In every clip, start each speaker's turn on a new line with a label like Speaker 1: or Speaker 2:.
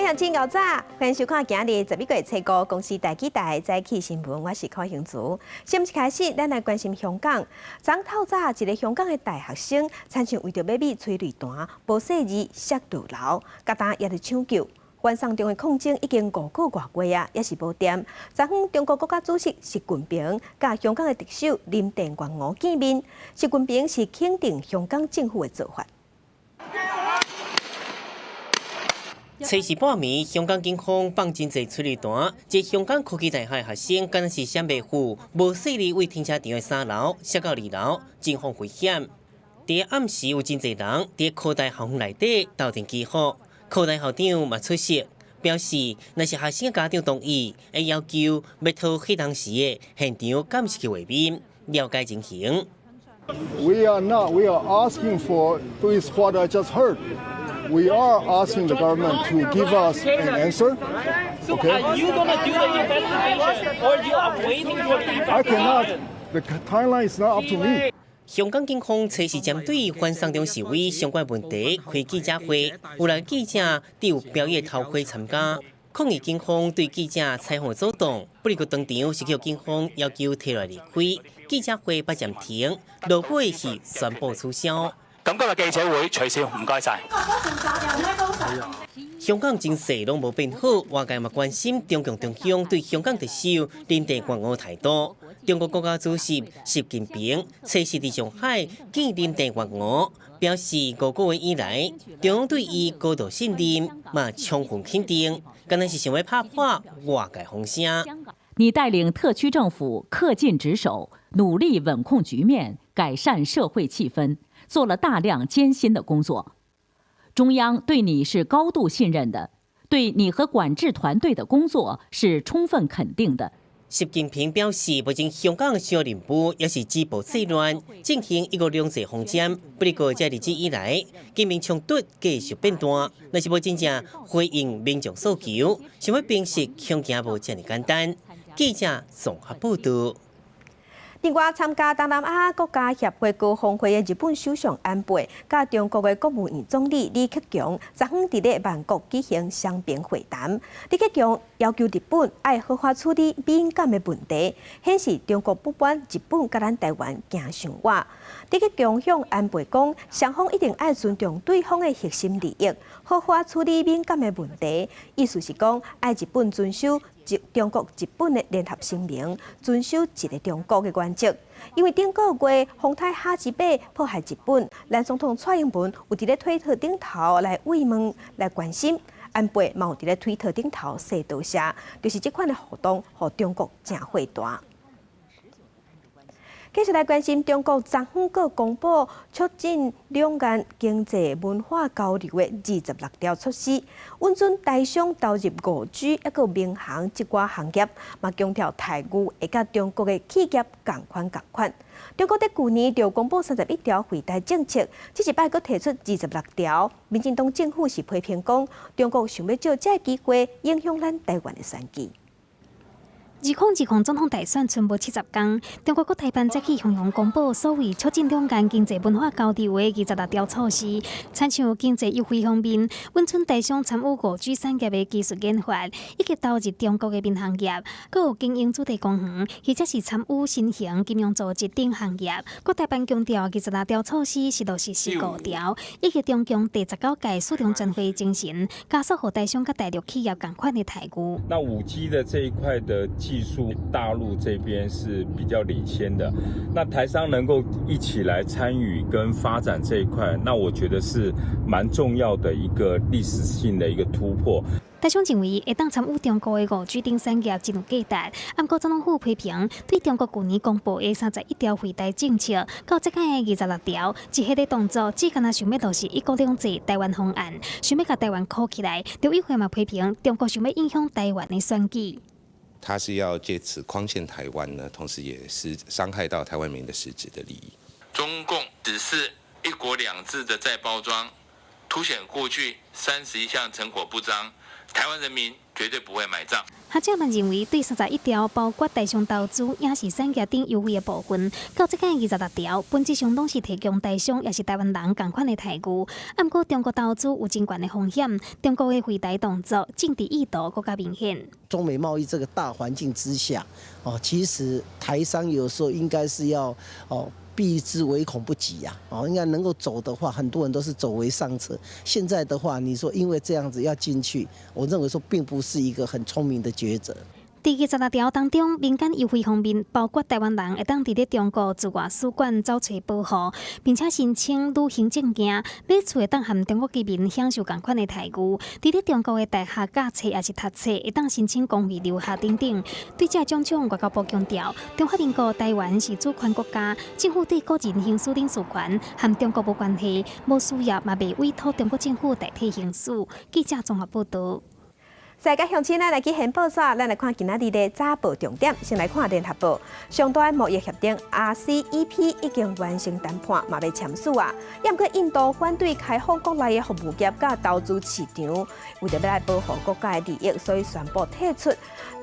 Speaker 1: 乡亲牛早，欢迎收看今日11月初5公司台记台早起新闻，我是柯雄珠。先一开始，咱来关心香港。昨透早，一个香港的大学生参像为着要买催泪弹，无细字摔倒楼，家担也伫抢救。晚上中的抗争已经5个月啊，也是无掂。昨昏，中国国家主席习近平甲香港的特首林郑月娥见面，习近平是肯定香港政府的做法。
Speaker 2: 初时半暝，香港警方放真侪催泪弹，一香港科技大学学生敢若是闪袂赴，无细力为停车场的3楼摔到2楼，真方危险。伫暗时有真侪人伫科大校园内底斗阵集合，科大校长嘛出席，表示若是学生家长同意，会要求要讨迄当时的现场监视器画面，了解情形。
Speaker 3: We are not. We are asking for is what I just heard. We are asking the government to give us an answer. Okay.
Speaker 4: Are you going to do the investigation, or you are waiting for the investigation?
Speaker 3: I cannot. The timeline is not up to me.
Speaker 2: 香港警方初时针对反送中示威相关问题开记者会，有6个记者伫有表演头盔参加，抗议警方对记者采访阻挡，不过当场是叫警方要求退落离开，记者会不暂停，落尾是宣布取消。
Speaker 5: 咁今日記者會取消，唔該晒。
Speaker 2: 香港情勢攏無變好，外界嘛關心中共中央對香港特首林鄭月娥態度。中國國家主席習近平初時喺上海見林鄭月娥，表示5個月以來，中央對伊高度信任，嘛充分肯定，敢若是想要拍破外界風聲。
Speaker 6: 你帶領特區政府恪盡職守，努力穩控局面，改善社會氣氛。 做了大量艱辛的工作，中央對你是高度信任的，對你和管制團隊的工作是充分肯定的。
Speaker 2: 習近平表示，目前香港主要任務也是止暴制亂，進行一國兩制方針。不過，這日子以來，警民衝突繼續變大，若是要真正回應民眾訴求，想要平息恐驚無這麼簡單。記者綜合報道。
Speaker 1: 另外，參加東南亞國家協會高峰會的日本首相安倍，甲中國的國務院總理李克強，昨昏佇咧曼谷舉行雙邊會談。李克強要求日本愛好好處理敏感的問題，顯示中國不滿日本甲咱台灣行上遠。李克強向安倍講，雙方一定愛尊重對方的核心利益，好好處理敏感的問題。意思是講，愛日本遵守。 中國、日本的聯合聲明，遵守一個中國的原則。因為頂個月，豐泰哈吉貝迫害日本，咱總統蔡英文有佇咧推特頂頭來慰問、來關心，安倍嘛有佇咧推特頂頭說多謝，就是這款的活動，互中國真火大。 繼續來關心中國昨昏個公布促進兩岸經濟文化交流的26條措施，允准台商投入5G，一個民航一寡行業，嘛強調台語會甲中國的企業同款。中國在去年就公布31條惠台政策，這一擺佫提出26條。民進黨政府是批評講，中國想要借這個機會影響咱台灣的選舉。
Speaker 7: 2020總統大選剩無70天，中國國台辦早起雄雄公布所謂促進兩岸經濟文化交流的26條措施，親像經濟優惠方面，允准台商參與5G產業的技術研發，以及投入中國的民航業，閣有經營主題公園，或者是參與新型金融組織等行業。國台辦強調26條措施是落實15條，以及中共第19屆四中全會精神，加速和台商甲大陸企業同款的台語。
Speaker 8: 那5G 的這一塊的技術，大陸這邊是比較領先的。那台商能夠一起來參與跟發展這一塊，那我覺得是蠻重要的一個歷史性的一個突破。
Speaker 7: 台商認為會當參與中國的5G等產業真有價值，不過總統府批評對中國去年公布的31條惠台政策，到這個26條，一系列動作只敢若想要落實一國兩制台灣方案，想要把台灣箍起來。劉一輝嘛批評中國想要影響台灣的選舉。
Speaker 9: 他是要借此框限台灣呢，同時也是傷害到台灣民的實質的利益。
Speaker 10: 中共只是一國兩制的再包裝，凸顯過去31項成果不彰。台湾人民绝对不会买账。
Speaker 7: 学者们认为，对31条，包括大商投资、影视产业等优惠的部分，到这个26条，本质上拢是提供大商也是台湾人同款的待遇。不过，中国投资有真悬的风险，中国的回台动作、政治意图更加明显。
Speaker 11: 中美贸易这个大环境之下，其实台商有时候应该是要避之唯恐不及呀！应该能够走的话，很多人都是走为上策。现在的话，你说因为这样子要进去，我认为说并不是一个很聪明的抉择。
Speaker 7: 第26条当中，民间优惠方面，包括台湾人会当伫咧中国驻外使馆走找保护，并且申请旅行证件，买厝会当含中国居民享受同款的待遇。伫咧中国的大学教册也是读册，会当申请公费留学等等。对这种种，外交部强调，中华民国台湾是主权国家，政府对个人行使领事权和中国无关系，无需要嘛未委托中国政府代替行使。记者综合报道。
Speaker 1: 世界乡亲，咱来去现报纸，咱来看今仔日的早报重点。先来看联合报，上大贸易协定 RCEP 已经完成谈判，嘛要签署啊。也毋过印度反对开放国内的服务业甲投资市场，为着要来保护国家的利益，所以宣布退出。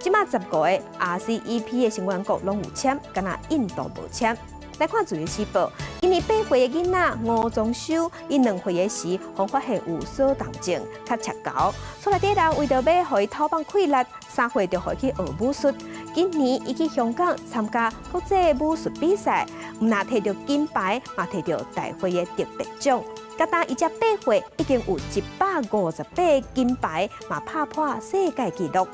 Speaker 1: 即马15个 RCEP 的成员国拢有签，敢若印度无签。来看自由时报，今年8岁的囡仔吴宗修，伊2岁的时，互发现有小动症，较赤高。厝内底人为着要互伊头帮溃力，3岁就互伊去学武术。今年伊去香港参加国际武术比赛，毋但摕到金牌，嘛摕到大会的特别奖。甲当伊只8岁，已经有158个金牌，嘛拍破世界纪录。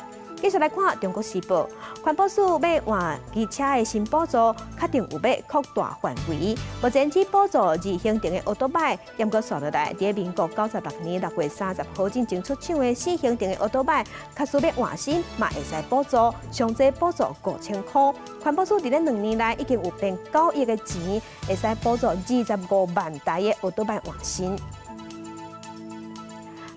Speaker 1: 继续来看《中国时报》，环保署要换机车的新补助，确定有要扩大范围。目前只补助2型电的奥多拜，也过算落来，伫民国96年6月30号真正出厂的4型电的奥多拜，确实要换新，嘛会使补助，上济补助5000块。环保署伫咧2年内已经有变9亿的钱，会使补助25万台的奥多拜换新。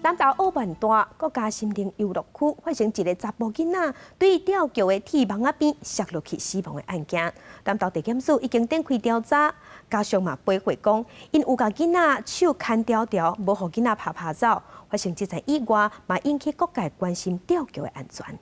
Speaker 1: 南投澳门大国家森林游乐区发生一个查甫囡仔对吊桥的铁网仔边摔落去死亡的案件，南投地检署已经展开调查，家属嘛背回讲，因有甲囡仔手牵条条，无互囡仔爬走。发生这件意外，嘛引起各界关心吊桥的安全。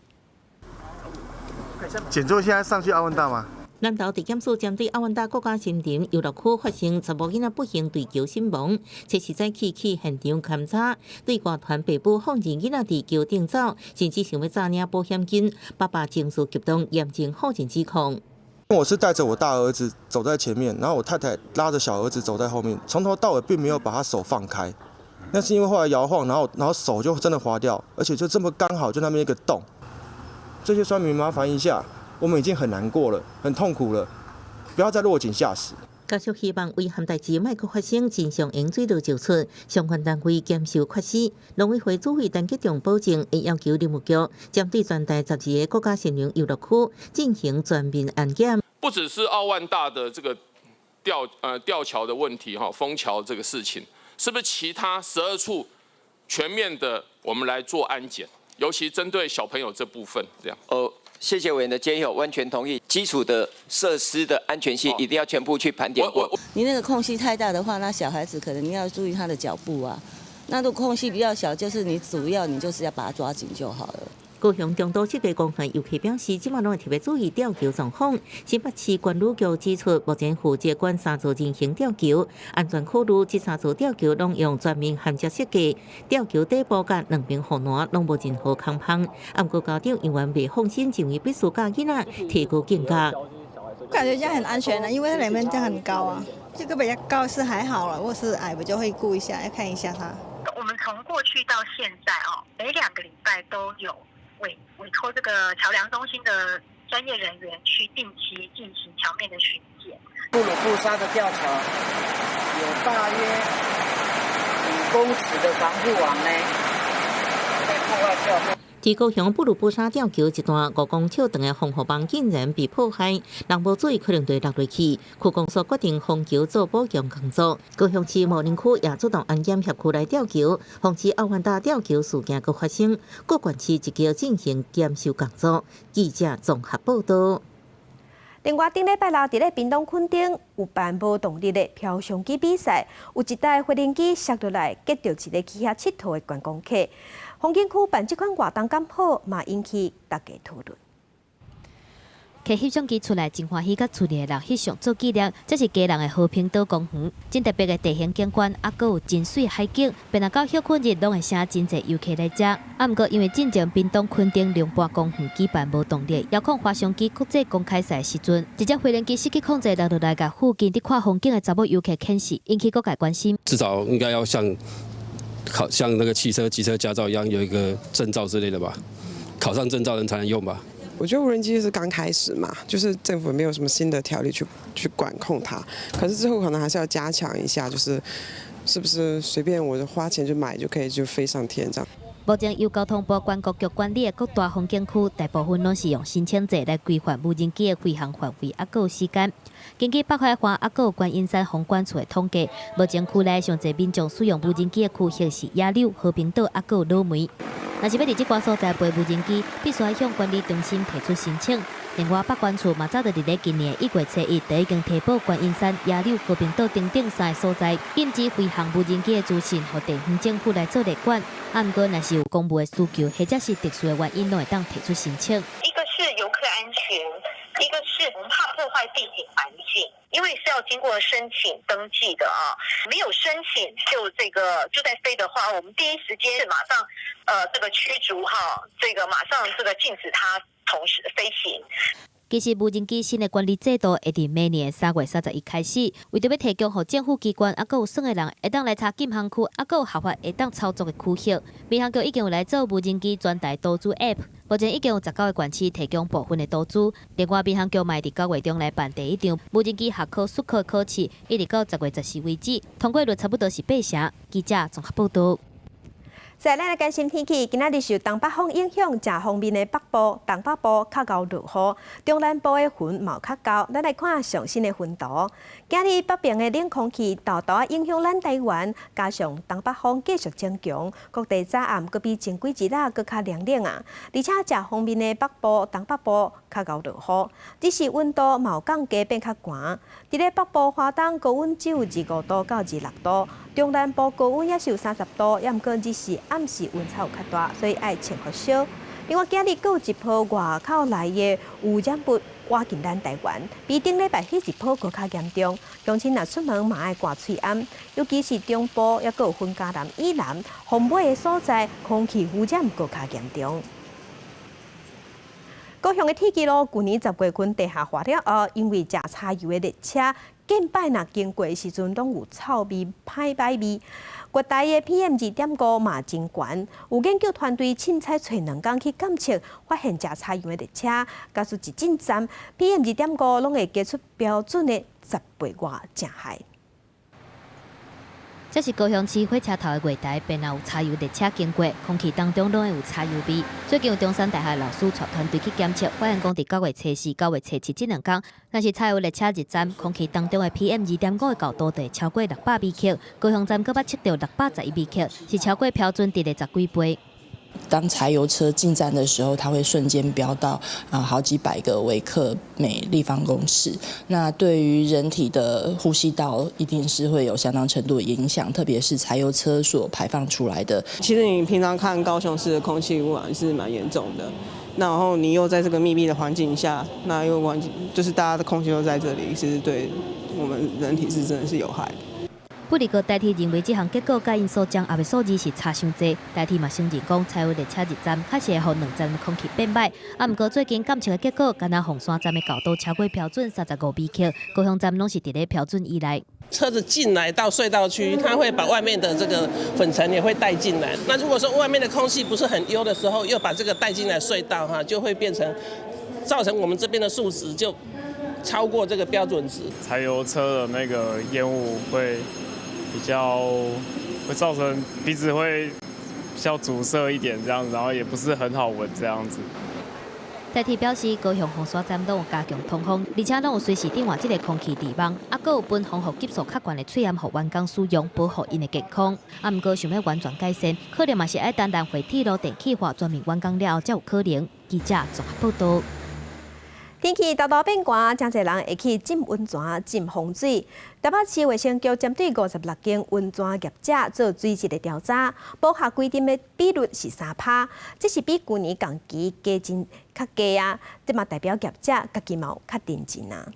Speaker 12: 检座现在上去澳门大吗？
Speaker 13: 南投地检署针对澳门大国家森林游乐区发生查某囡仔不幸坠桥身亡，这是早起去现场勘查，对外团爸母放任囡仔伫桥顶走，甚至想要诈领保险金，爸爸情绪激动，严正否认指控。
Speaker 12: 我是带着我大儿子走在前面，然后我太太拉着小儿子走在后面，从头到尾并没有把他手放开。那是因为后来摇晃，然后手就真的滑掉，而且就这么刚好就那边一个洞。这些酸民麻烦一下。我们已经很难过了，很痛苦了，不要再落井下石。
Speaker 13: 家属希望遗憾代志莫阁发生，真相应水落石出，相关单位检修缺失。农委会主委陈吉仲保证，会要求林务局针对全台12个国家森林游乐区进行全面安检。
Speaker 14: 不只是澳万大的这个吊桥的问题封桥这个事情，是不是其他12处全面的我们来做安检，尤其针对小朋友这部分这样。
Speaker 15: 谢谢委员的建议，完全同意。基础的设施的安全性一定要全部去盘点过。
Speaker 16: 你那个空隙太大的话，那小孩子可能要注意他的脚步啊。那如果空隙比较小，就是你就是要把它抓紧就好了。
Speaker 13: 高雄中都7个公园游客表示，即马拢会特别注意吊桥状况。新北市管理局指出，目前负责管3座人行吊桥，安全考虑这3座吊桥拢用全面焊接设计，吊桥底部甲2边护栏拢无任何空隙。不过家长因为未放心，认为必须教囡仔提高警觉。
Speaker 17: 感觉这样很安全的，因为两边这样很高啊，这个比较高是还好了，如果是矮我就会顾一下，要看一下它。
Speaker 18: 我们从过去到现在每2个礼拜都有委托这个桥梁中心的专业人员去定期进行桥面的巡检。
Speaker 19: 布鲁布沙的吊桥有大约5公尺的防护网呢，被破坏掉。
Speaker 13: 在高雄布鲁布沙吊桥一段5公尺长的防护网竟然被破坏，人无注意可能会落落去。区公所决定封桥做保强工作。高雄市茂林区也主动安检协区来吊桥，防止澳万大吊桥事件佫发生。各县市一桥进行检修工作。记者综合报道。
Speaker 1: 另外，顶礼拜六伫咧屏东垦丁有办无动力的飘翔机比赛，有一台飞行机摔落来，击到一个去遐佚佗的观光客。风景区办这款活动敢好，嘛引起大家讨论。
Speaker 20: 摕翕相机出来，真欢喜，甲厝里的人翕相做纪念。这是家人的和平岛公园，真特别的地形景观，还有真水海景。便若到休困日，拢会请真侪游客来遮。啊，毋过因为进前屏东垦丁龙坡公园举办无动力遥控滑翔机国际公开赛时阵，一只飞行机失去控制，落落来，甲附近伫看风景的查某游客牵死，引起各界关心。
Speaker 21: 至少应该要像那个汽车、机车驾照一样，有一个证照之类的吧？考上证照人才能用吧？
Speaker 22: 我觉得无人机是刚开始嘛，就是政府没有什么新的条例去管控它，可是之后可能还是要加强一下，是不是随便我花钱就买就可以就飞上天这样。
Speaker 20: 目前由交通部管局局管理的各大风景区，大部分拢是用申请制来规范无人机的飞行范围，还有时间。根据北海岸还有观音山风管处的统计，目前区内上侪民众使用无人机的区域是野柳、和平岛还有老梅。若是要伫即寡所在飞无人机，必须要向管理中心提出申请。另外，北管处嘛早就伫咧今年1月7日，就已经提报观音山、野柳、和平岛等3个所在禁止飞行无人机的资讯，予地方政府来做列管。啊，毋过若是有公务的需求，或者是特殊的原因，拢会当提出申请。
Speaker 18: 一个是游客安全，一个是我们怕破坏地景环境，因为是要经过申请登记的啊，没有申请就在飞的话，我们第一时间是马上这个驱逐哈，马上禁止它从事飞行。
Speaker 20: 其实无人机新的管理制度会伫明年3月31开始，为着要提供予政府机关还有省的人会当来查禁航区，还有合法会当操作的区域。民航局已经有来做无人机专台导资 App， 目前已经有19个县市提供部分的导资。另外，民航局嘛会伫9月中来办第一场无人机学科术课考试，一直到10月14为止，通过率差不多是8成。记者综合报道。
Speaker 1: 再来关心天气，今仔日受东北风影响，正方面的北部、东北部较高落雨，中南部的云嘛较高。咱来看上新的云图。今日北边的冷空气豆豆影响咱台湾，加上东北风继续增强，各地早暗阁比前几日阁较凉冷啊。而且正方面的北部、东北部较高落雨，只是温度嘛有降低变较寒。伫咧北部花东高温只有25度到26度，中南部高温也是有30度，也毋过只是暗时温差有较大，所以爱穿好少。另外，今日阁有一波外口来的污染物挖进咱台湾，比顶礼拜迄一波阁较严重。乡亲若出门嘛爱挂喙安，尤其是中部，也阁有分嘉南以南、红尾的所在，空气污染阁较严重。高雄的天气咯，去年10月份地下化了后，因为食柴油的列车，近摆若经过的时阵，拢有臭味、歹摆味。国台的 PM2.5嘛真悬，有研究团队凊彩找2天去监测，发现食柴油的列车，假使一进站 PM2.5拢会加出标准的10倍外，真害。
Speaker 20: 这是高雄市火车头的月台，便若有柴油列车经过，空气当中拢会有柴油味。最近有中山大学老师带团队去检测，发现讲伫9月14、9月17这2天，若是柴油列车入站，空气当中的 PM2.5的高度会超过600微克，高雄站搁捌测到611微克，是超过标准值的10几倍。
Speaker 23: 当柴油车进站的时候，它会瞬间飙到好几百个微克每立方公尺。那对于人体的呼吸道一定是会有相当程度的影响，特别是柴油车所排放出来的。
Speaker 24: 其实你平常看高雄市的空气污染是蛮严重的，然后你又在这个密闭的环境下，那又就是大家的空气都在这里，其实对我们人体是真的是有害的。
Speaker 20: 不离个代替认为这项结果甲因所掌握的数字是差伤济，代替嘛承认讲柴油列车入站确实会互2站的空气变歹。啊，毋过最近监测的结果，敢若凤山站的高度超过标准35微克，高雄站拢是伫咧标准以内。
Speaker 25: 车子进来到隧道区，它会把外面的这个粉尘也会带进来。那如果说外面的空气不是很优的时候，又把这个带进来隧道哈，就会变成造成我们这边的数值就超过这个标准值。
Speaker 26: 柴油车的那个烟雾会造成鼻子会比较阻塞一点这样子，然后也不是很好闻这样子。
Speaker 20: 代替表示，高雄凤山站拢有加强通风，而且拢有随时点换这个空气滤网，还佫有分防护级数较悬的喙簪，予员工使用，保护因的健康。啊，毋过想要完全改善，可能嘛是爱单单回铁路电气化全面完工了后才有可能。记者综合报道。
Speaker 1: 天气大大变寒，真侪人会去浸温泉、浸风水。台北市卫生局针对56间温泉业者做水质的调查，符合规定的比率是3%，这是比去年同期加真较低啊。这嘛代表业者家己嘛有较认真啊。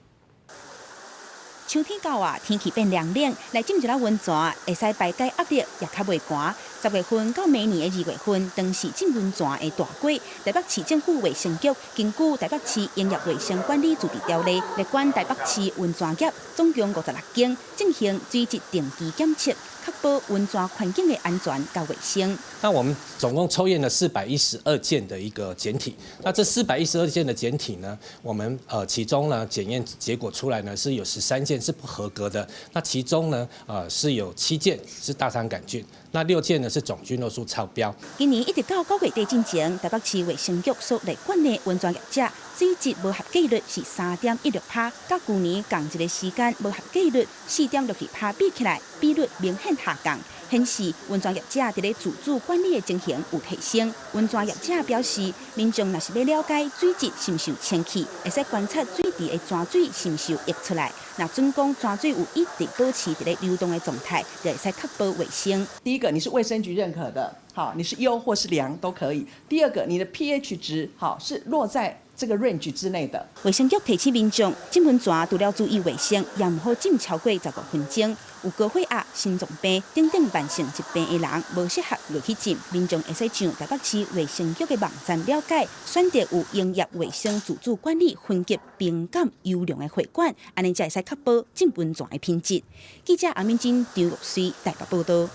Speaker 2: 秋天到啊，天气变凉冷，来浸一下温泉，会使排解压力，也较袂寒。10月份到明年的2月份，当是浸温泉的大季。台北市政府卫生局根据台北市营业卫生管理自治条例，来管台北市温泉业总共56间进行水质定期检测，确保温泉环境的安全和卫生。
Speaker 3: 那我们总共抽验了412件的一个检体。那这412件的检体呢，我们其中呢检验结果出来呢是有13件是不合格的。那其中呢是有7件是大肠杆菌，那6件呢是总菌落数超标。
Speaker 2: 今年一直到9月底之前，台北市卫生局所来管的温泉业者水质无合格率是3.16%，甲去年同一个时间无合格率4.62%比起来，比率明显下降。显示温泉业者伫咧自主管理的情形有提升。温泉业者表示，民众若是要了解水质是毋是有清气，会使观察水池的泉水是毋是有溢出来。那准讲泉水有一直保持伫咧流动的状态，就会使确保卫生。
Speaker 4: 第一个，你是卫生局认可的，好，你是优或是良都可以。第二个，你的 pH 值好是落在这个 range 之内的。
Speaker 2: 卫生局提醒民众，浸温泉除了注意卫生，也唔好浸超过15分钟。有高血压、心脏病等等慢性疾病的人，无适合落去浸。民众会使上台北市卫生局的网站了解，选择有营业卫生自主管理、分级冰感优良的会馆，安尼才会使确保浸温泉的品质。记者阿敏珍、张玉水台北报道。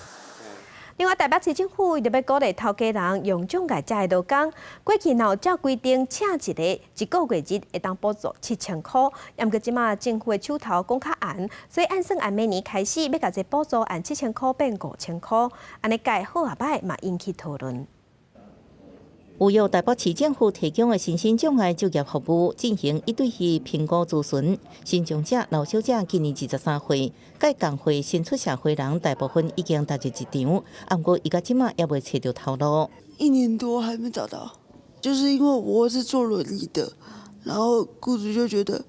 Speaker 1: 另外，台北市政府特别鼓励头家人用中介者的劳工，过去若有照规定请一个月日会当补助7000块，毋过即马政府的手头讲较严，所以按算按明年开始要甲这补助按7000块变5000块，安尼改好也歹嘛引起讨论。
Speaker 13: 有由台北市政府提供的身心障碍就业服务进行一对一评估咨询，新障者、老小者今年23岁，该工会新出社会人大部分已经踏入职场，不过伊到即马也未找到头路。
Speaker 5: 1年多还没找到，就是因为我是坐轮椅的，然后雇主就觉得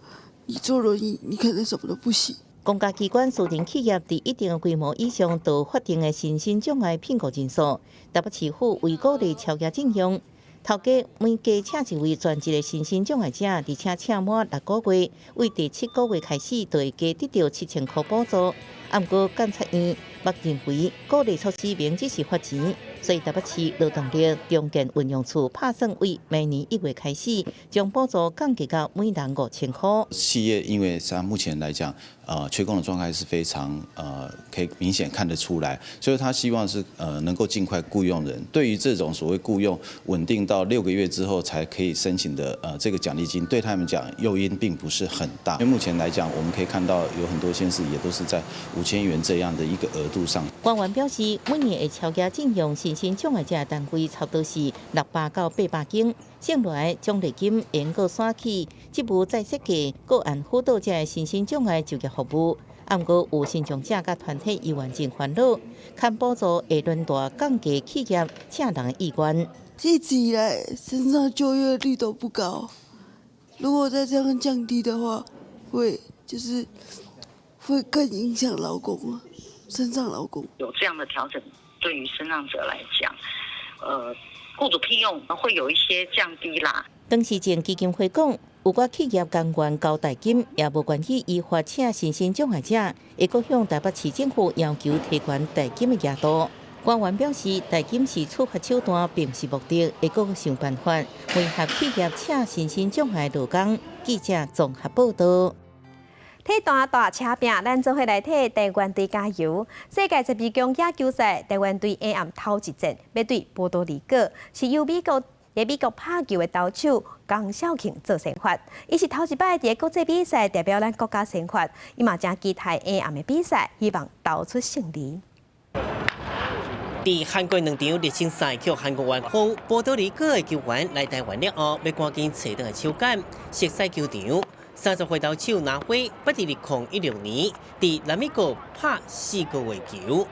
Speaker 5: 你坐轮椅，你可能什么都不行。
Speaker 13: 公家机关私人企业伫一定规模以上，都法定的身心障碍评估人数。台北市府为鼓励超额聘用。头家每加请一位全职的身心障碍者，而且请满6个月，为第7个月开始，就会加得到7000块补助。不过监察院目认为，鼓励措施明只是发钱，所以台北市劳动力中建运用处打算为明年1月开始，将补助降低到每人5000块。
Speaker 6: 企业因为像目前来讲，缺工的状态是非常可以明显看得出来，所以他希望是能够尽快雇用人。对于这种所谓雇用稳定到6个月之后才可以申请的这个奖励金，对他们讲诱因并不是很大。因为目前来讲，我们可以看到有很多县市也都是在5000元这样的一个额度上。
Speaker 13: 官员表示，每年的超额聘用身心障碍者单位差不多是600到800间。省内奖励金延过选起，职务再设计个案辅导者的身心障碍就业服务。不过有身障者甲团体议员真烦恼，看补助会轮大降低企业请人的意愿。
Speaker 5: 一直以来身上就业率都不高，如果再这样降低的话，会更影响劳工啊，身障劳工。
Speaker 8: 有这样的调整，对于身障者来讲，雇主聘用会有一些降低啦。
Speaker 13: 当时前基金会讲，有寡企业甘愿交代金，也无愿意依法请身心障碍者，会阁向台北市政府要求提悬代金的额度。官员表示，代金是处罚手段，并不是目的，会阁想办法配合企业请身心障碍劳工。记者综合报道。
Speaker 1: 体大车拼，咱做伙来替台湾队加油！世界12强野球赛，台湾队下暗头一战要对波多黎各，是由美国拍球的投手江少庆做先发。伊是头一摆伫国际比赛代表咱国家先发，伊嘛正期待下暗的比赛，希望投出胜利。
Speaker 27: 伫韩国2场热身赛叫韩国完后，波多黎各的球员来台湾了后，要赶紧找到手感，熟悉球场。30岁投手拿回，不伫2016年伫南美国拍4个月球。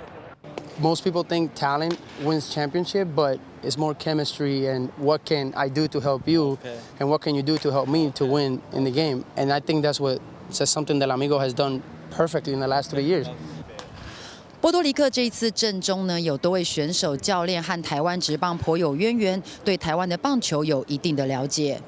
Speaker 7: most people think talent wins championship, but it's more chemistry and what can I do to help you, and what can you do to help me to win in the game. And I think that's something that Amigo has done perfectly in the last 3 years.
Speaker 9: 波多黎各这一次阵中呢，有多位选手、教练和台湾职棒颇有渊源，对台湾的棒球有一定的了解。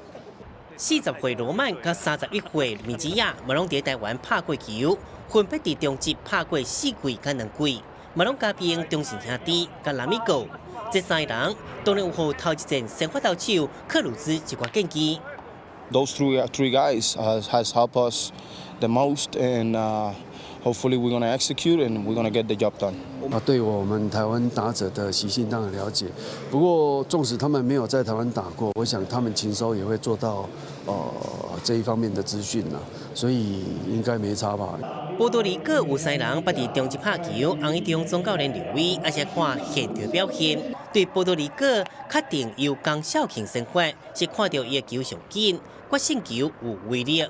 Speaker 27: 40岁罗曼甲31岁米吉亚，嘛拢伫台湾拍过球，分别伫中职拍过4季甲2季，嘛拢加兵中信兄弟甲拉米狗。这3个人当然有好头一战先发投手克鲁兹一寡建议。
Speaker 10: Those three guys has helped us the most, and hopefully we're going to execute and we're going to get the job done.
Speaker 11: 对我们台湾打者的习性当然了解，不过纵使他们没有在台湾打过，我想他们勤收也会做到这一方面的资讯啦，所以应该没差吧。
Speaker 27: 波多黎各有3人捌伫中职拍球，红一中总教练刘伟，而且看现场表现，对波多黎各确定由江少庆先发，是看到伊的球上紧，决胜球有威力。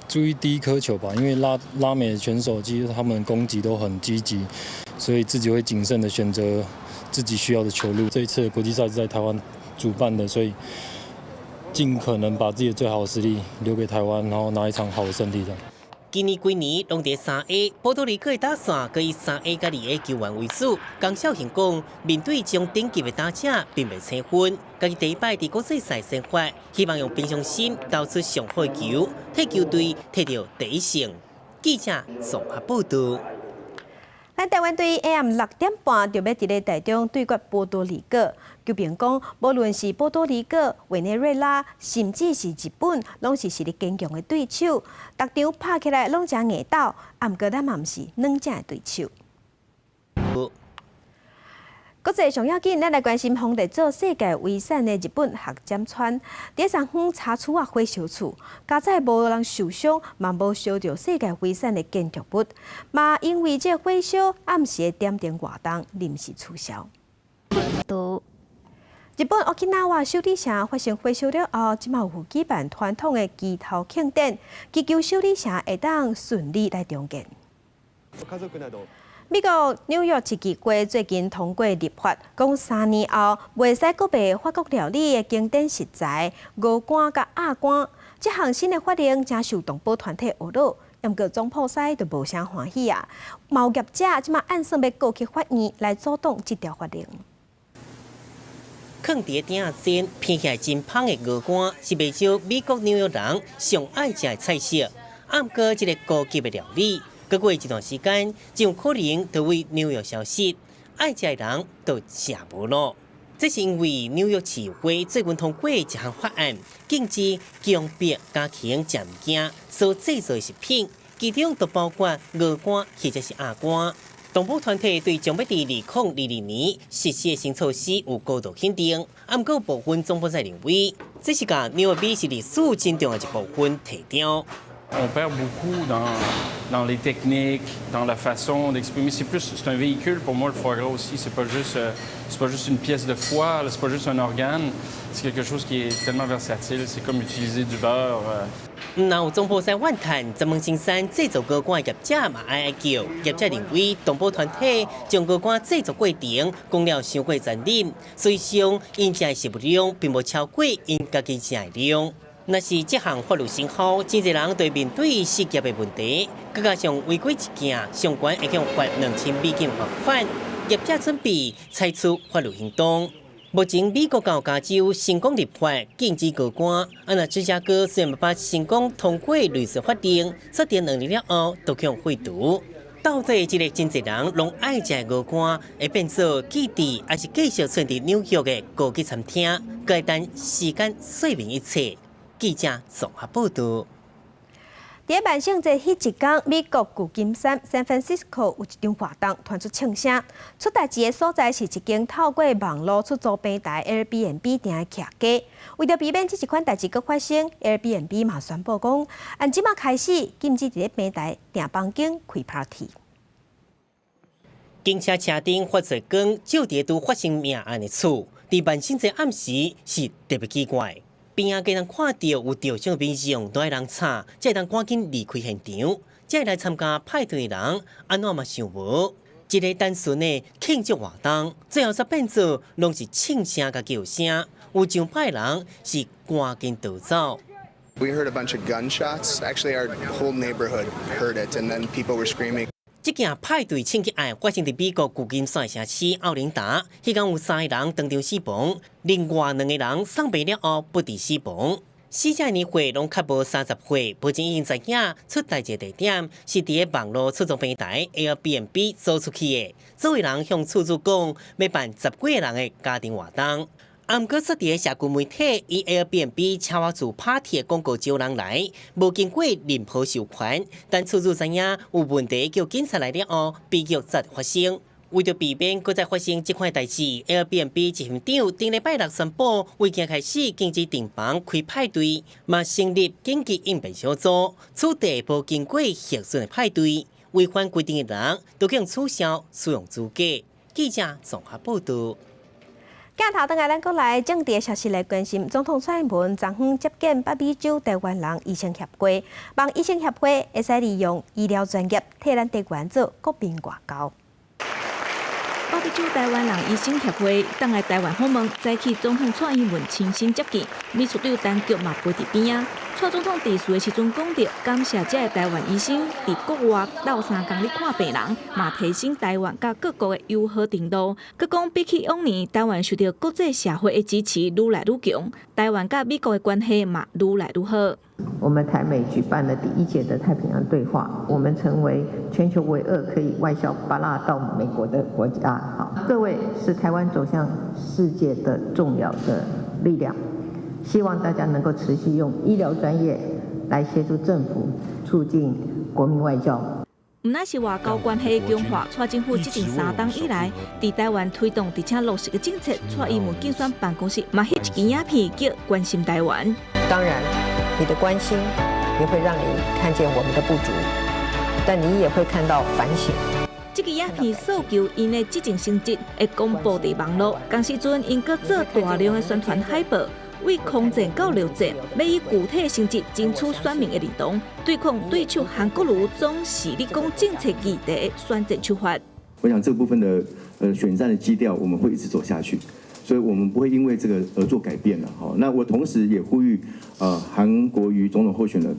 Speaker 12: 注意第一颗球吧，因为拉美的选手其实他们攻击都很积极，所以自己会谨慎的选择自己需要的球路。这一次的国际赛是在台湾主办的，所以尽可能把自己的最好的实力留给台湾，然后拿一场好的胜利的。
Speaker 27: 今年几年拢伫3A，波多黎各的打线可以3A 甲2A 球员为主。江少庆讲，面对这种顶级的打者，并未轻分。家己第一摆伫国际赛先发，希望用平常心投出上好的球，替球队摕到第一胜。记者综合报道。
Speaker 1: 咱台湾队 AM 6点半就要伫咧台中对决波多黎各。球评讲，无论是波多黎各、委内瑞拉，甚至是日本，拢是实力坚强的对手。逐场拍起来拢真硬斗，毋过咱嘛毋是软正的对手。国际上要紧，咱来关心皇帝做世界遗产的日本核检村，伫3方查处啊火烧厝，加在无人受伤，嘛无烧着世界遗产的建筑物，嘛因为这火烧暗时的点灯活动临时取消。日本沖縄首里城发生火烧了后，即马有举办传统的旗头庆典，祈求首里城会当顺利来重建。美国纽约市议会最近通过立法，讲3年后袂使搁卖法国料理的经典食材鹅肝甲鸭肝。这项新的法令真受动保团体恶恼，不过总铺师就无啥欢喜啊。贸易者即马按算要告去法院来阻挡这条法令。
Speaker 27: 放伫顶仔煎，片起来真香的鹅肝，是不少美国纽约人上爱食的菜色。暗过这个高级的料理。过过一段时间，就有可能就会纽约消失，爱食的人都食无咯。这是因为纽约市会最近通过一项法案，禁止强迫家庭食物件所制作的食品，其中就包括鹅肝或者是鸭肝。动保团体对将要伫2022年实施的新措施有高度肯定，不过部分总部在认为，这是甲纽约美是历史真重要一部分提掉。
Speaker 14: On perd beaucoup dans les techniques, dans la façon d'exprimer. C'est un véhicule pour moi le foie gras aussi. C'est pas juste une pièce de foie, c'est pas juste un organe. C'est quelque chose qui est tellement versatile. C'est comme utiliser du beurre.
Speaker 27: 若有总部在怨叹，咱们新山制作鹅肝的业者嘛爱叫，业者认为动保团体将鹅肝制作过程讲了伤过残忍，所以上因食的食物量并无超过因家己食的量。若是这项法律生效，真侪人对面对失业的问题，再加上违规一件，相关会向罚$2000罚款。业者准备采取法律行动。目前美国甲加州成功立法禁止鹅肝，若芝加哥虽然无法成功通过类似法令，说定2年了后都向废除。到底这个真侪人拢爱食的鹅肝，会变做基地，还是继续存伫纽约的高级餐厅？该等时间说明一切。记者综合报道。伫万圣节迄一天，美国旧金山 San Francisco 有一场活动传出枪声。出代志的所在是一间透过网络出租平台 Airbnb 订的客家。为着避免这一款代志搁发生 ，Airbnb 嘛宣布讲，按即马开始禁止伫咧平台订房间开 party。警车车顶发出光，照伫拄发生命案的厝，伫万圣节暗时是特别奇怪。边仔皆人看到有着伤面容，都爱人吵，才会当赶紧离开现场。才会来参加派对的人，安怎嘛想无？一个单纯的庆祝活动，最后煞变做拢是庆声甲叫声，有上派人是赶紧逃走。
Speaker 15: We heard a bunch of gunshots. Actually, our whole neighborhood heard it, and then people were screaming.
Speaker 27: 这件派对庆祝案发生在美国旧金山城市奥林达，迄天有3个人当场死亡，另外2个人送病了后不治死亡。死者年岁拢较无30岁，目前已经知影出代志地点是伫个网络出租平台 Airbnb 租出去的。周围人向厝主讲要办10几个人的家庭活动。 毋过，说伫个社群媒体以 Airbnb 超话做 party 的广告招人来，无经过任何授权，但厝主知影有问题，叫警察来了后，悲剧才发生。为着避免再发生这款代志 ，Airbnb 执行长顶礼拜六宣布，为今开始禁止订房开派对，嘛成立紧急应变小组，处理无经过核准的派对，违反规定的人都可取消使用资格。记者综合报道。
Speaker 1: 镜头等下，咱国来政治消息来关心。总统蔡英文昨昏接见北美洲台湾人医生协会，望医生协会会使利用医疗专业替咱台湾做国民外交。
Speaker 16: 北美洲台湾人医生协会等来台湾访问，早起总统蔡英文亲身接见，秘书长陈菊嘛陪伫边啊。蔡总统致辞的时阵讲到，感谢这个台湾医生伫国外斗3工咧看病人，嘛提升台湾甲各国的友好程度。佮讲比起往年，台湾受到国际社会的支持愈来愈强，台湾甲美国的关系嘛愈来愈好。
Speaker 17: 我们台美举办了第1届的太平洋对话，我们成为全球唯2可以外销芭乐到美国的国家。好，各位是台湾走向世界的重要的力量。 希望大家能够持续用医疗专业来协助政府促进国民外交。
Speaker 16: 毋但是外交关系强化，蔡政府执政3冬以来，伫台湾推动而且落实的政策，蔡英文竞选办公室嘛翕一支影片叫关心台湾。
Speaker 17: 当然，你的关心也会让你看见我们的不足，但你也会看到反省。
Speaker 16: 这个影片诉求因的执政成绩会公布伫网络，同时阵因搁做大量的宣传海报。 为空战到陆战，要以具体成绩争取选民的认同，对抗对手韩国瑜总是立功政策议题选战出发。
Speaker 18: 我想这部分的选战的基调，我们会一直走下去，所以我们不会因为这个而做改变了。好，那我同时也呼吁韩国瑜总统候选人，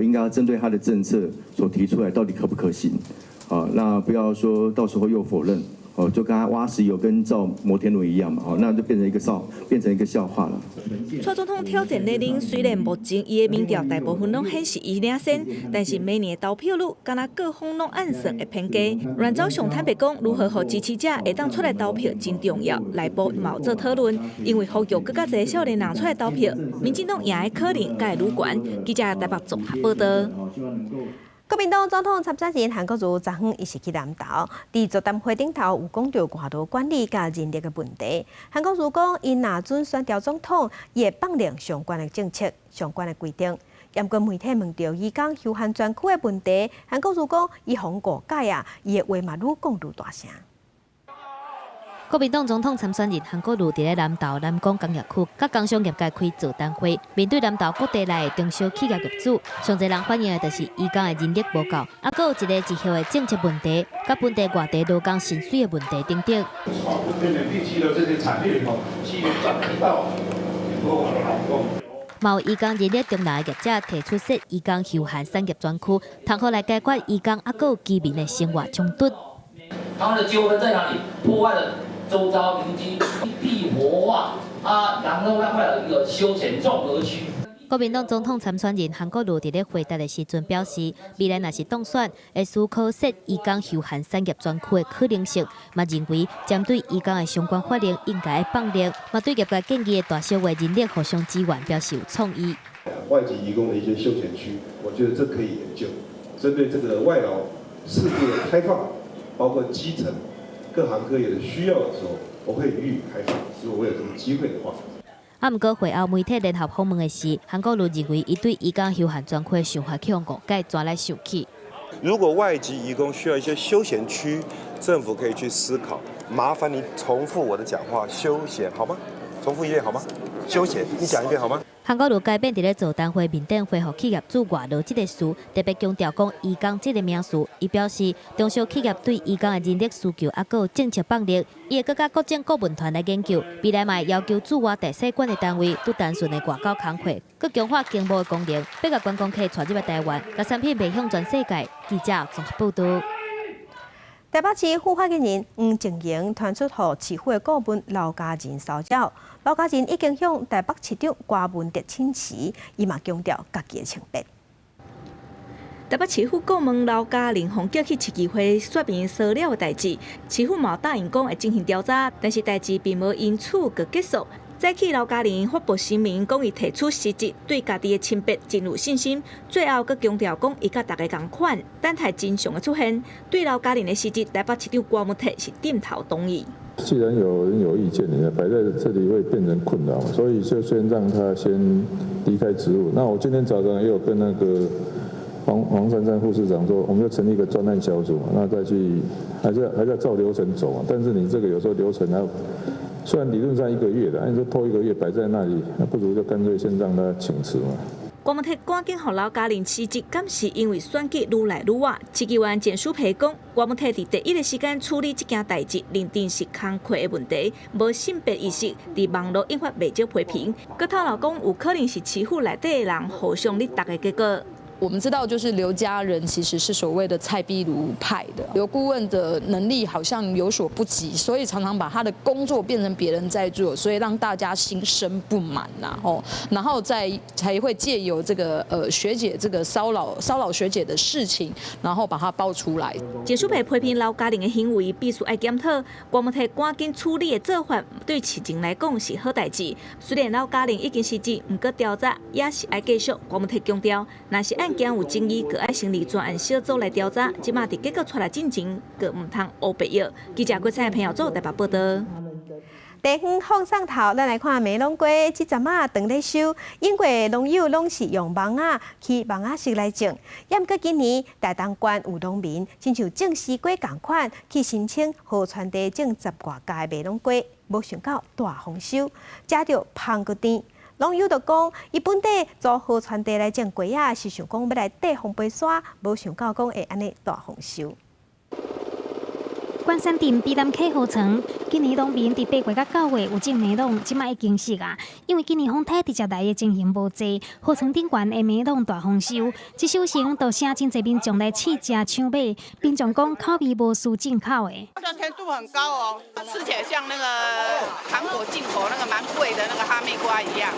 Speaker 18: 应该要针对他的政策所提出来到底可不可行，那不要说到时候又否认。 就跟他挖石油跟造摩天轮一样嘛，那就变成一个笑话了。
Speaker 16: 蔡总统挑战内容虽然目前伊的民调大部分拢显示伊领先，但是每年的投票率敢若各方拢暗算会偏低。阮走上坦白讲，如何让支持者会当出来投票真重要。内部嘛有做讨论，因为呼吁更加侪少年人出来投票，民进党赢的可能才会愈悬。记者台北综合报道。
Speaker 1: 国民党总统参选人韩国瑜昨昏伊是去南投，伫座谈会顶头有讲到外劳管理甲人力的问题。韩国瑜讲，因若准选调总统，伊会放量相关的政策、相关的规定。严过媒体问到渔港休闲专区的问题，韩国瑜讲，伊方误解啊，伊的话嘛愈讲愈大声。
Speaker 20: 国民党总统参选人韩国瑜伫咧南投南港工业区，甲工商业界开座谈会。面对南投各地内的中小企业业主，上侪人反映的就是渔港的人力无够，还佫有一个滞后的政策问题，甲本地外地劳工薪水的问题等等。边远地区的这些产业资源转移到嘛有渔港人力中南的业者提出设渔港休闲产业专区，通好来解决渔港还佫有居民的生活冲突。
Speaker 19: 他们的纠纷在哪里？破坏了 周遭邻居地活化然后让会有一个休闲综合区。
Speaker 20: 国民党总统参选人韩国瑜伫咧回答的时阵表示，未来若是当选，会思考设渔港休闲产业专区的可能性，嘛认为针对渔港的相关法令应该放量，嘛对业界建议的大小的人力互相支援表示有创意。
Speaker 21: 外籍移工的一些休闲区，我觉得这可以研究。针对这个外劳适度的开放，包括基层。 各行各业的需要的时候，我会予以开放。如果我有这个机会的话。
Speaker 20: 不过会后媒体联合访问的时，韩国瑜认为伊对渔港休闲专区的想法去误解，抓来受气。
Speaker 22: 如果外籍移工需要一些休闲区，政府可以去思考。麻烦你重复我的讲话，休闲好吗？重复一遍好吗？休闲，你讲一遍好吗？
Speaker 20: 韩国瑜改变伫咧座谈会面顶恢复企业驻外劳这个事，特别强调讲移工这个名词。伊表示，中小企业对移工的人力需求还有政策放力，伊会搁甲国政顾问团来研究，未来嘛要求驻外大使馆的单位拄单纯的外交工作，搁强化经贸的功能，要甲观光客带入来台湾，甲产品卖向全世界。记者综合报道。
Speaker 1: 台北市府发言人黄静莹传出，予市府的顾问刘家仁骚扰。刘家仁已经向台北市长郭文哲请辞，伊嘛强调家己的清白。
Speaker 16: 台北市府顾问刘家仁奉叫去市议会说明骚扰的代志，市府嘛答应讲会进行调查，但是代志并无因此就结束。早起刘家仁发布声明，讲伊提出事实，对家己的清白真有信心。最后，佮强调讲伊甲大家同款，等待真相的出现。对刘家仁的事迹，台北市长郭文哲是点头同意。
Speaker 2: 既然有人有意见，你摆在这里会变成困扰，所以就先让他先离开职务。那我今天早上也有跟那个黄珊珊副市长说，我们就成立一个专案小组嘛，那再去还是要照流程走啊。但是你这个有时候流程还虽然理论上1个月的，按说拖1个月摆在那里，那不如就干脆先让他请辞嘛。
Speaker 16: 郭文哲赶紧予刘家仁辞职，敢是因为选举愈来愈晚。市议员简书培讲，郭文哲伫第一个时间处理这件代志，认定是工课的问题，无性别意识，伫网络引发未少批评。佮透露讲，有可能是市府内底的人互相咧打的结果。
Speaker 3: 我们知道，就是刘家仁其实是所谓的蔡壁如派的，刘顾问的能力好像有所不及，所以常常把他的工作变成别人在做，所以让大家心生不满呐。然后才会借由这个学姐这个骚扰学姐的事情，然后把它爆出来。
Speaker 16: 简书培批评刘家仁的行为必须要检讨，郭文哲赶紧处理的做法，对市情来讲是好代志。虽然刘家仁已经辞职，不过调查也是要继续。郭文哲强调，若是案件有争议，就要成立专案小组来调查。即马伫结果出来进前，就唔通乌白药。记者郭彩朋友做台北报道。
Speaker 1: 地方放送头，咱来看梅龙龟这阵啊长咧收，因为农友拢是用网仔去网仔室来种。也毋过今年大东县有农民亲像种西瓜同款去申请河川地种10外家的梅龙龟，无想到大丰收，食着芳个甜。农友就讲，伊本地做河川地来种瓜仔，是想讲要来缀烘焙沙，无想到讲会安尼大丰收。
Speaker 4: 关山镇卑南溪河床，今年农民伫8月到9月有种梅龙，即卖已经熟啊。因为今年风台直接来的情形无济，河床顶悬的梅龙大丰收，这收成就请真侪民众来试食抢买。民众讲口味无输进口的。
Speaker 23: 这个甜度很高哦，吃起来像那个韩国进口那个蛮贵的那个哈密瓜一样。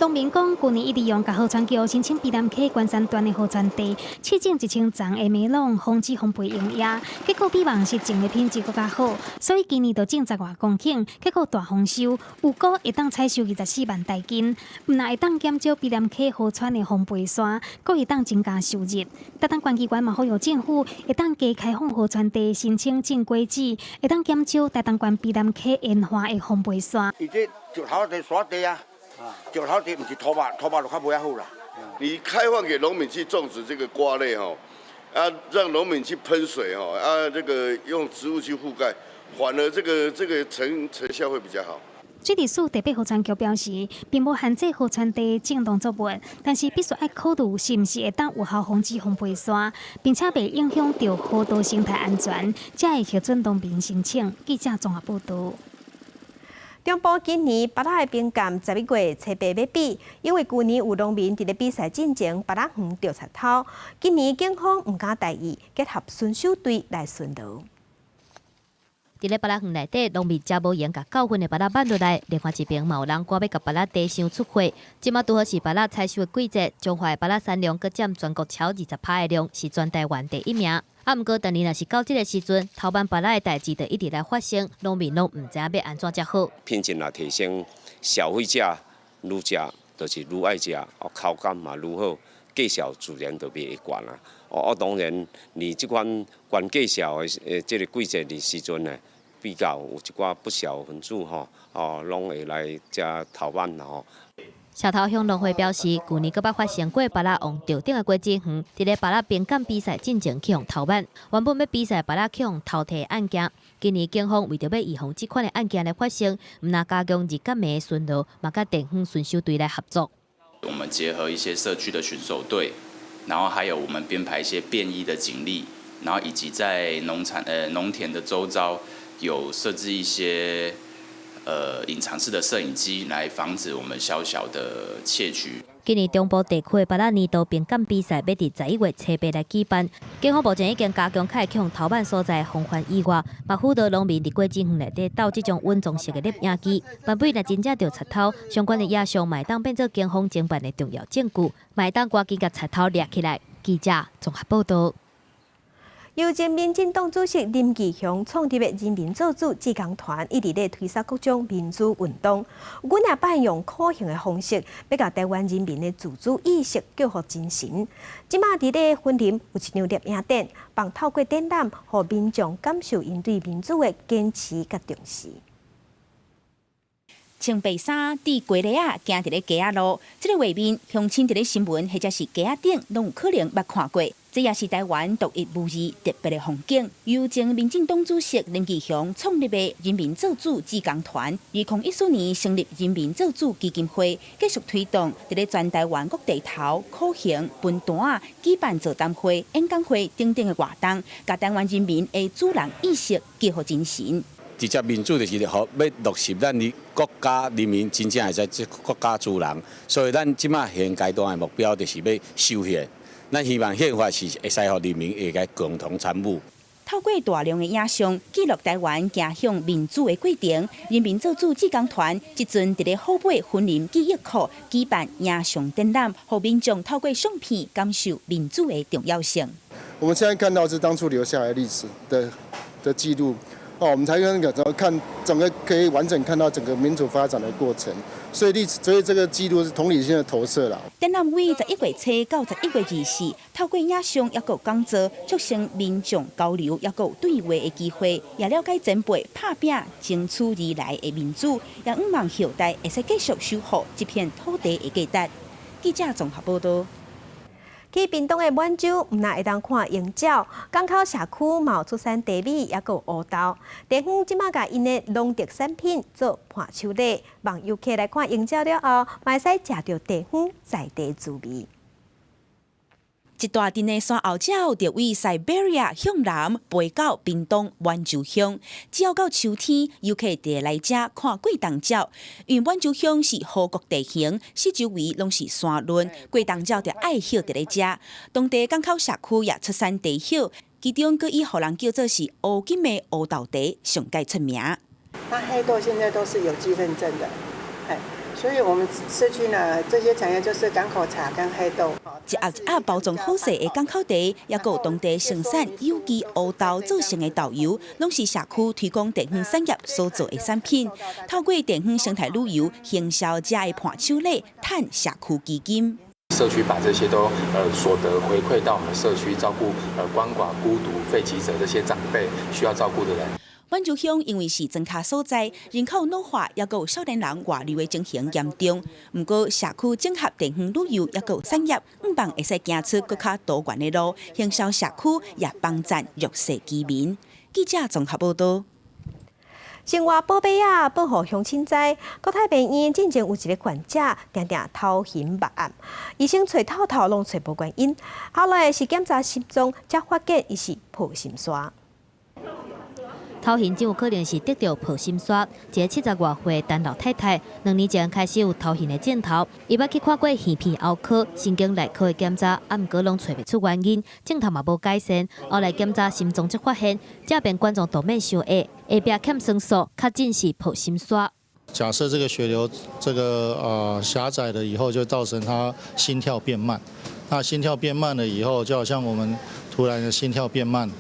Speaker 4: 农民讲，去年伊利用甲河川桥申请卑南溪关山段的河川地，试种1000丛的梅龙，防止烘焙营养。结果比望是种的品质更加好，所以今年就种10外公顷，结果大丰收，有果会当采收24万台斤。毋但会当减少卑南溪河川的烘焙山，阁会当增加收入。台东县机关嘛呼吁政府会当加开放河川地申请种果子，会当减少台东县卑南溪烟花的烘焙山。
Speaker 24: 伊这石头地沙地啊。石头地不是土巴就较不好啦。
Speaker 25: 你开放给农民去种植这个瓜类让农民去喷水这个用植物去覆盖，反而这个成效会比较好。
Speaker 4: 水利署台北河川局表示，并无限制河川地种动作物，但是必须要考虑是毋是会当有效防止烘焙沙，并且袂影响到河道生态安全，才会核准农民申请。记者综合报道。
Speaker 1: 中部今年芭乐的冰柑11月初8要比，因为去年有农民伫咧比赛进前芭乐园掉贼头，今年警方毋敢大意，结合巡守队来巡逻。
Speaker 20: 伫咧芭乐园内底，农民才无用甲9份的芭乐挽落来，另外一边嘛有人赶要甲芭乐地箱出货。即马拄好是芭乐采收的季节，中华的芭乐产量阁占全国超20%的量，是全台湾第1名。毋过，当年若是到这个时阵，头版芭乐的代志就一直来发生，农民拢毋知影要安怎才好。
Speaker 26: 品质若提升，消费者愈食就是愈爱食，口感嘛愈好，价销自然就袂会悬啦。当然，你即款悬价销的这个季节的时阵呢，比较有一寡不肖分子拢会来食头版啦
Speaker 20: 小桃乡农会表示，去年搁捌发生过芭乐往吊顶的果子园，伫咧芭乐冰柑比赛进前去用头版，原本要比赛芭乐去用偷摕案件。今年警方为着要预防这款的案件来发生，毋但加强日间的巡逻，嘛甲地方巡守队来合作。
Speaker 5: 我们结合一些社区的巡守队，然后还有我们编排一些便衣的警力，然后以及在农田的周遭有设置一些隐藏式的摄影机，来防止我们小小的窃取。
Speaker 20: 今年中部地区的巴拉年度冰感比赛要伫11月7日来举办。警方目前已经加强开向头版所在防范以外，马虎道农民伫过境园内底斗这种稳装式的摄影机，万不若真正着贼头，相关的影像嘛会当变做警方侦办的重要证据，嘛会当赶紧甲贼头抓起来。记者综合报道。由前民进党主席林义雄创立的人民做主志工团，一直咧推动各种民主运动。阮也办用可行的方式，要甲台湾人民的自主意识叫互精神。即马伫咧云林有一场摄影展，帮透过展览，互民众感受因对民主的坚持甲重视。
Speaker 6: 穿白衫、戴鸡笠仔，行伫咧街仔路，这个画面，乡亲伫咧新闻或者是街仔顶，拢有可能捌看过。这也是台湾独一无二特别的风景。由前民进党主席林义雄创立的人民做主志工团，2014年成立人民做主基金会，继续推动伫咧全台湾各地头可行分单举办座谈会、演讲会等等的活动，甲台湾人民的主人意识结合精神。
Speaker 7: 直接民主就是要落实咱的国家人民真正会在国家主人，所以咱即马现阶段的目标就是要修宪。咱希望宪法是会使互人民会个共同参与。
Speaker 6: 透过大量的影像记录台湾走向民主的过程，人民做主志工团即阵伫咧后背云林记忆库举办影像展览，互民众透过相片感受民主的重要性。
Speaker 8: 我们现在看到是当初留下来历史的记录。我们才能看整个可以完整看到整个民主发展的过程，所以这个记录是同理心的投射啦。
Speaker 6: 展览为11月7到11月24，透过影像也有讲座，促成民众交流，也有对话的机会，也了解前辈拍拼争取而来的民主，也希望后代会使继续守护这片土地的价值。记者综合报道。
Speaker 1: 去屏东的满洲，唔但会当看鹰鸟，港口社区嘛有出产茶米，也有乌豆。地方即马甲因的农特产品做伴手礼，望游客来看鹰鸟了后，嘛会使食到地方在地滋味。
Speaker 6: 一大阵的山后鸟就为 Siberia 向南飞到屏东满洲乡，只要到秋天，游客就来这看过冬鸟。因为满洲乡是河谷地形，四周围拢是山峦，过冬鸟就爱歇伫咧这。当地港口社区也出产茶叶，其中佫以互人叫做是乌金的乌豆茶上界出名。
Speaker 9: 那黑豆现在都是有机认证的，所以我们社区呢，这些产业就是港口茶跟黑豆。
Speaker 6: 一盒一盒包装好势的港口茶，也有当地生产有机乌豆做成的豆油，拢是社区推广地方产业所做的产品。透过地方生态旅游，行销这的伴手礼，赚社区基金。
Speaker 10: 社区把这些都所得回馈到我们社区，照顾鳏寡、孤独、废弃者这些长辈需要照顾的人。
Speaker 6: 满洲乡因为是庄脚所在，人口老化，也有少年人外流的情形严重。不过社区整合地方旅游，也有产业，希望会使行出更加多元的路，行销社区，也帮赞弱势居民。记者综合报道。
Speaker 1: 生活宝贝仔保护乡亲灾，国泰病院进前有一个患者常常头晕目暗，医生找透透拢找无原因，后来是检查心脏，才发现伊是破心衰。
Speaker 20: 头晕真有可能是得到破心衰。一个70多岁单老太太，2年前开始有头晕的症头，伊捌去看过耳鼻喉科、神经内科的检查，毋过拢找袂出原因，症头嘛无改善。后来检查心脏才发现，这边冠状动脉伤压，下壁欠酸素，较真是破心衰。
Speaker 13: 假设这个血流狭窄了以后，就造成他心跳变慢。那心跳变慢了以后，就好像我们突然的心跳变慢。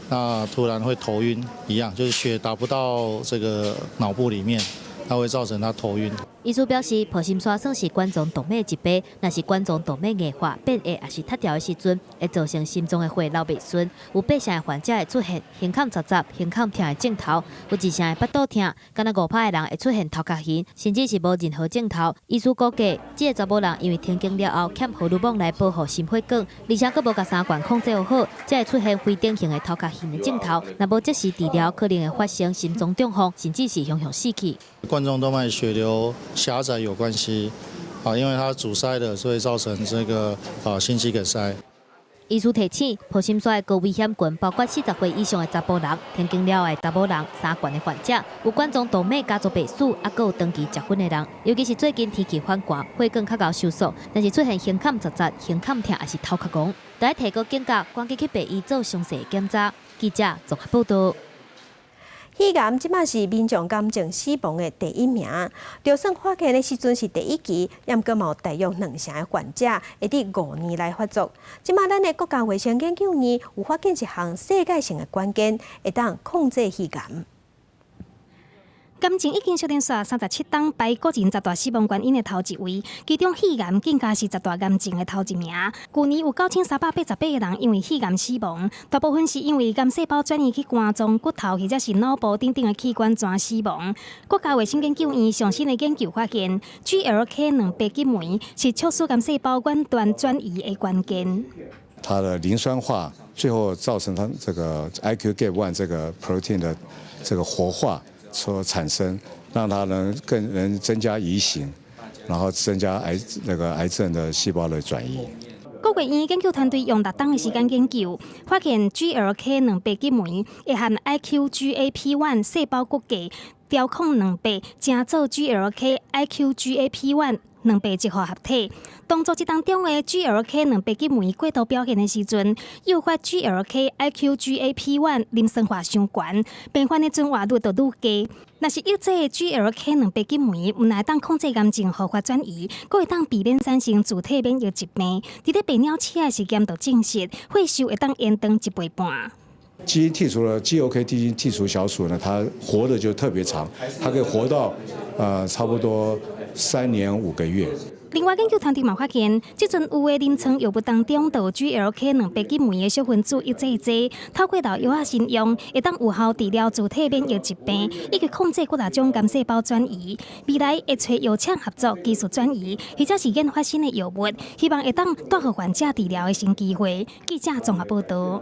Speaker 13: 那突然会头晕一样，就是血打不到这个脑部里面，它会造成他头晕。
Speaker 20: 医师表示，破心衰算是冠状动脉疾病，若是冠状动脉硬化、变压还是塌掉的时阵，会造成心脏的血流袂顺。有8成的患者会出现胸口杂杂、胸口痛的症头，有2成的腹肚痛，敢若5%的人会出现头壳晕，甚至是无任何症头。医师估计，这个查某人因为停经了后欠荷尔蒙来保护心血管，而且佫无甲三观控制好，才会出现非典型的头壳晕的症头。若无及时治疗，可能会发生心脏中风，甚至是永远死去。
Speaker 13: 冠状动脉血流狭窄有关系，因为它阻塞的，所以造成这个心肌梗塞。
Speaker 20: 医师提醒，抱心衰高危险群包括40岁以上的查甫人、天经了的查某人、3冠的患者、有冠状动脉家族病史，还有长期结婚的人。尤其是最近天气反寒，血管较高收缩，但是出现胸坎扎扎、胸坎痛还是头壳戆，就要提高警觉，赶紧去病医做详细检查。记者综合报道。
Speaker 1: 肺癌即马是民众癌症死亡的第1名，就算发现的时阵是第1期，也毋过嘛有大约2成的患者会伫5年内发作。即马咱的国家卫生研究院有发现一项世界性的关键，会当控制肺癌。癌症已经确定煞37档排个人10大死亡原因的头1位，其中肺癌更加是10大癌症的头1名。去年有9388个人因为肺癌死亡，大部分是因为癌细胞转移去肝脏、骨头或者是脑部等等的器官全死亡。国家卫生研究院上新的研究发现 ，GLK 2白激酶是促使癌细胞远端转移的关键。
Speaker 11: 它的磷酸化最后造成它这个 IQ-GAP1 这个 protein 的这个活化。所产生，让它更能增加移行，然后增加癌症的细胞的转移。
Speaker 1: 国卫院研究团队用6档的时间研究，发现 GLK 2白激酶会和 IQ-GAP1 细胞骨架调控2倍，正做 GLK-IQ-GAP1。2倍结合合体，当做这当中的 GLK 2白激酶过度表现的时阵，诱发 GLK-IQ-GAP1 磷酸化伤悬，病患的存活率就愈低。若是抑制 GLK 2白激酶，唔但当控制癌症好发转移，佫会当避免产生自体免疫疾病。伫咧病鸟试的实验就证实，血寿会当延长1倍半。
Speaker 11: 基因剔除了 GOK 基因剔除小鼠呢，它活的就特别长，它可以活到差不多3年5个月。
Speaker 1: 另外，研究团队嘛发现，即阵有的临床药物当中，就有 GLK 2白激酶的小分子抑制剂，透过到药啊使用，会当有效治疗自体免疫疾病，以及控制各大种癌细胞转移。未来会找药厂合作技术转移，或者是研发新的药物，希望会当带予患者治疗的新机会。记者综合报道。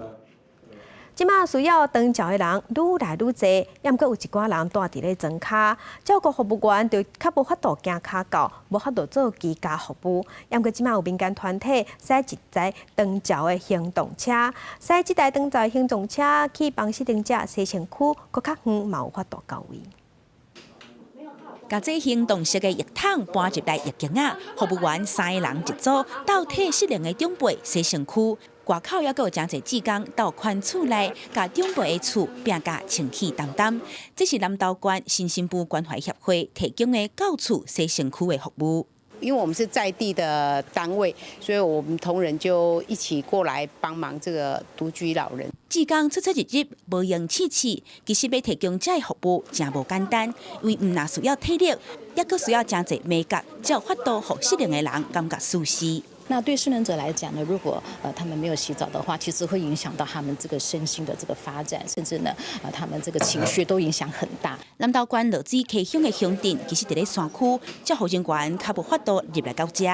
Speaker 1: 即马需要长照的人愈来愈侪，也毋过有一寡人住伫咧庄脚，照顾服务员就较无法度行骹到，无法度做居家服务。也毋过即马有民间团体驶一台长照的行动车，驶即台长照的行动车去帮失能者洗身躯，搁较远嘛有法度到位。
Speaker 6: 把这行动式的浴桶搬入来浴缸啊，服务员3个人一组，到替失能的长辈洗身躯。外口也有真侪志工到款厝内，甲长辈的厝并甲清气淡淡。这是南投县新生部关怀协会提供的到厝洗身躯的服务。
Speaker 23: 因为我们是在地的单位，所以我们同仁就一起过来帮忙这个独居老人。
Speaker 6: 志工出入入，无用气，其实要提供这服务真无简单，因为唔但需要体力，也阁需要真侪美感，才有法度互失能的人感觉舒适。
Speaker 12: 那对失能者来讲呢，如果他们没有洗澡的话，其实会影响到他们这个身心的这个发展，甚至呢他们这个情绪都影响很大。
Speaker 6: 南投县落水溪乡的乡镇，其实伫咧山区，照护人员较无法度入来到遮。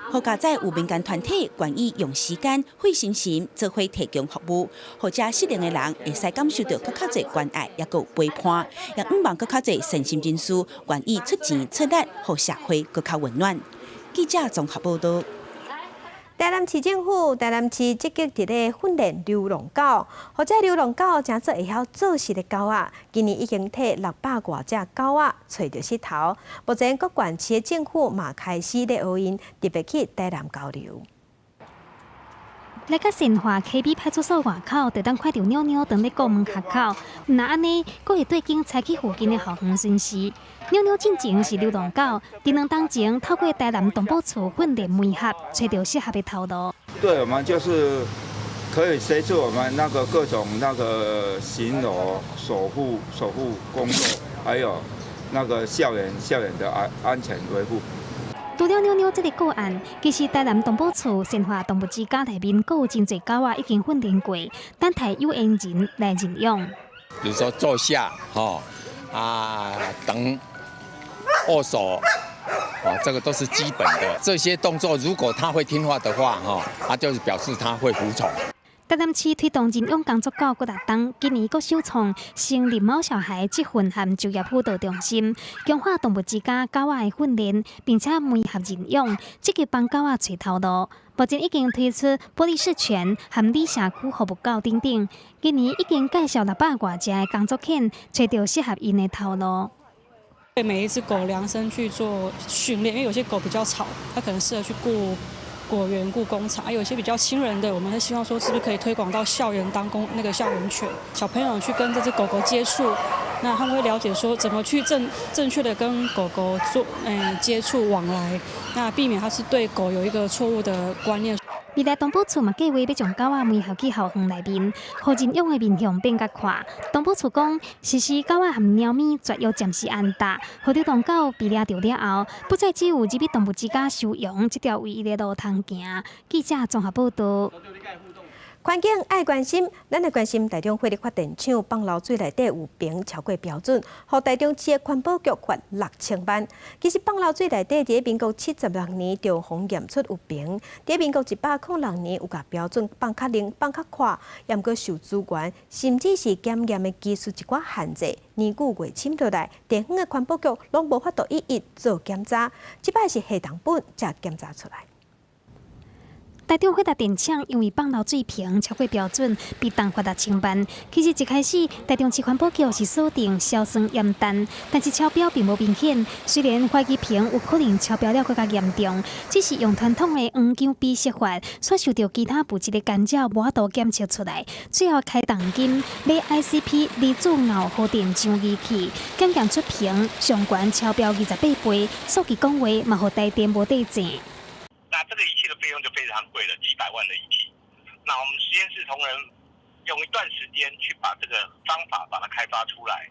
Speaker 6: 好佳在有民间团体愿意用时间、费心神做伙提供服务，或者失能的人会使感受到更较侪关爱，也有陪伴，也毋望更较侪善心人士愿意出钱出力，互社会更较温暖。记者综合报道。台南市政府台南市积极伫咧训练流浪狗，或者流浪狗真做会晓做事的狗仔，今年已经替600多只狗仔找到石头。目前各县市的政府嘛开始咧学因，特别去台南交流。来到新化 KB 派出所外口，就当看到鸟鸟伫咧国门口口。那安尼，佫会对警采去附近的校园巡视。鸟鸟进前是流浪狗，伫2当前透过台南动保处训练媒合，找到适合的头路。
Speaker 14: 对，我们就是可以协助我们那个各种那个巡逻、守护工作，还有那个校园的安全维护。除了鸟鸟这个个案，其实台南动保处新化动物之家内面，佫有真侪狗仔已经训练过，等待有缘人来认养。
Speaker 15: 比如说坐下，等握手，这个都是基本的。这些动作，如果他会听话的话，就是表示他会服从。
Speaker 4: 台南市推动认养工作到各大档，今年阁首创成立猫小孩积分和就业辅导中心，强化动物之家狗仔的训练，并且媒合认养，积极帮狗仔找头路。目前已经推出玻璃市全和里社区服务狗等等，今年已经介绍600多只的工作犬，找到适合因的头路。
Speaker 2: 对每一只狗量身去做训练，因为有些狗比较吵，它可能适合去顾果园、顾工厂；有些比较亲人的，我们会希望说是不是可以推广到校园当校园犬，小朋友去跟这只狗狗接触，那他们会了解说怎么去正确的跟狗狗做接触往来，那避免它是对狗有一个错误的观念。
Speaker 4: 未来东部处嘛计划要将狗仔媒合去校园内面，互认养的面向变较快。东部处讲，实施狗仔和猫咪绝育暂时安踏，互流浪狗被抓到了后，不再只有入去动物之家收养这条唯一的路通行。记者综合报道。
Speaker 1: 环境爱关心，咱来关心台中火力发电厂放漏水内底有碇超过标准，互台中市的环保局罚6000万。其实放漏水内底伫民国76年就封验出有碇，伫民国106年有甲标准放较零、放较快，也毋过受资源甚至是检验的技术一寡限制，年久月深落来，地方的环保局拢无法度一一做检查，即摆是下重本才检查出来。台中火力电厂因为放漏水瓶超过标准，被重罚6000万。其实一开始，台中市环保局是锁定硝酸盐氮，但是超标并无明显。虽然怀疑瓶有可能超标了更加严重，只是用传统的黄姜比释法，所受到其他物质的干扰，无法度检测出来。最后开重金买 ICP 离子偶核电浆仪器，检验出瓶上悬超标28倍。数据讲话嘛，互台电无得正。
Speaker 17: 那这个仪器的费用就非常贵了，几百万的仪器。那我们实验室同仁用一段时间去把这个方法把它开发出来，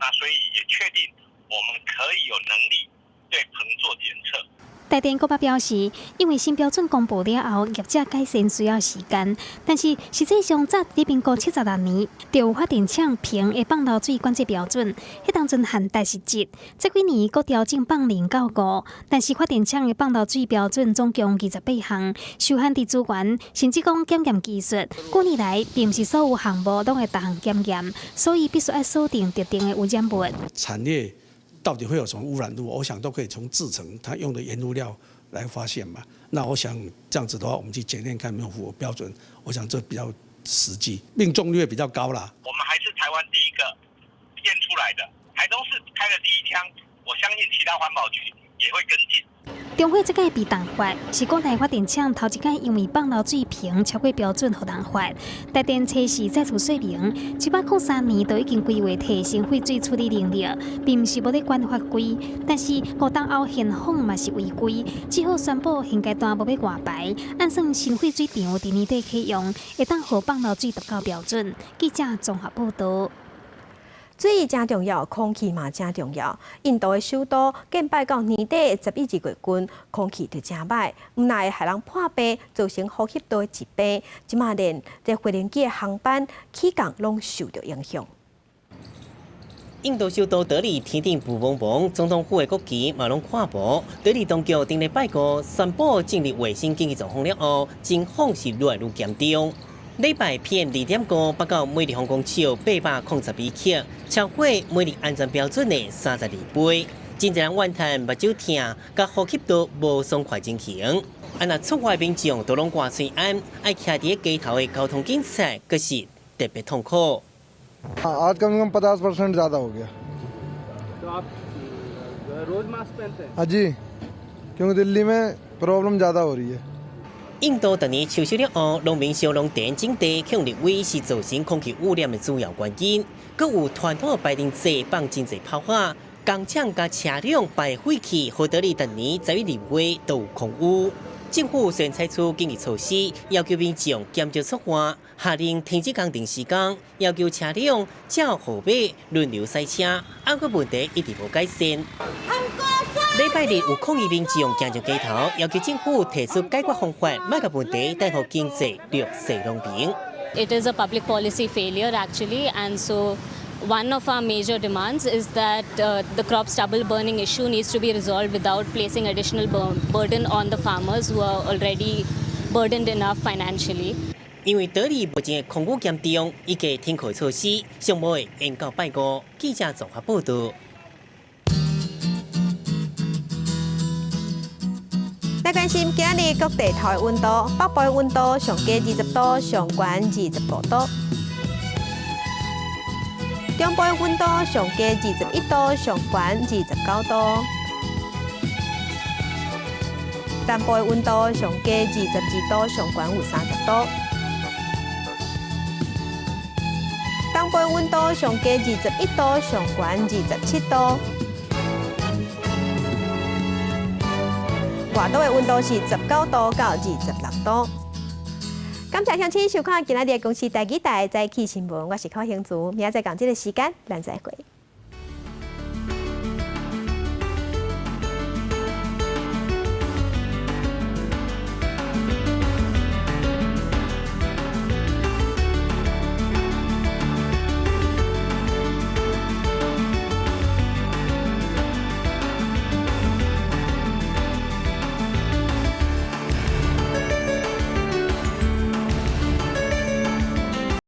Speaker 17: 那所以也确定我们可以有能力对硼做检测。
Speaker 4: 台电国表示，因为新标准公布了后，业者改善需要时间，但是实际上早伫民国76年就有发电厂碇的放漏水管制标准，迄当阵限贷17，这几年阁调整放0到5，但是发电厂的放漏水标准总共28项，受限制资源，甚至讲检验技术，几年来并不是所有项目拢会逐项检验，所以必须要锁定特定的污染物。
Speaker 18: 产业到底会有什么污染物？我想都可以从制成它用的原物料来发现嘛。那我想这样子的话，我们去检验看有没有符合标准，我想这比较实际，命中率也比较高啦。
Speaker 17: 我们还是台湾第一个验出来的，台中市开了第一枪，我相信其他环保局也会跟进。
Speaker 4: 中火这届被重罚，是国内发电厂头一届因为放漏水瓶超过标准，互重罚。台电测试再次说明，1803年就已经规划提升废水处理能力，并不是无咧管法规。但是5年后现况嘛是违规，只好宣布现阶段无要外牌，按算新废水场伫年底启用，会当互放漏水达到标准。记者综合报道。水真重要，空气嘛真重要。印度的首都敬拜到年底11、2月份，空气就真歹，唔但会害人破病，造成呼吸道的疾病。即马连在飞行机的航班起降拢受到影响。
Speaker 19: 印度首都德里天顶雾蒙蒙，总统府的国旗嘛拢看无。德里当局顶礼拜五宣布进入卫生经济状况了后，情况是越来越严重。礼拜PM 2.5报告每日航空超802克，超过每日安全标准的32倍。真侪人怨叹目睭疼，甲呼吸道无爽快进行。那出外民众都拢挂嘴安，爱徛伫街头的交通警察，可是特别痛苦。
Speaker 21: आज कम से कम 50% ज़्यादा हो गया।
Speaker 22: तो आप रोज मास्क पहनते हैं?
Speaker 21: हाँ जी, क्योंकि दिल्ली में प्रॉब्लम ज़्यादा हो रही है।
Speaker 19: 印度当年秋收了后，农民烧农田种地，向认为是造成空气污染的主要原因。阁有传统排电站放真侪炮火，工厂甲车辆排废气，好德里当年11、2月都有空污。政府虽然采取紧急措施，要求民众减少出发，下令停止工程施工，要求车辆照号码轮流驶车，安个问题一直无改善。礼拜日有抗议民众行上街头，要求政府提出解决方法，莫甲问题带予经济绿色公平。
Speaker 27: It is a public policy failure actually, and so one of our major demands is that the crop stubble burning issue needs to be resolved without placing additional burden on the farmers who are already burdened enough financially.
Speaker 19: 因为岛里目前的空污严重，以及天气措施，尚无会延到拜五。记者综合报道。
Speaker 1: 来关心今日各地头的温度，北部的温度上低20度，上悬25度；中部的温度上低21度，上悬29度；南部的温度上低22度，上悬有30度；东部的温度上低21度，上悬27度。外岛的温度是19度到26度。感谢乡亲收看今仔日的公视第几台早起新闻，我是柯兴竹，明仔载同这个时间咱再会。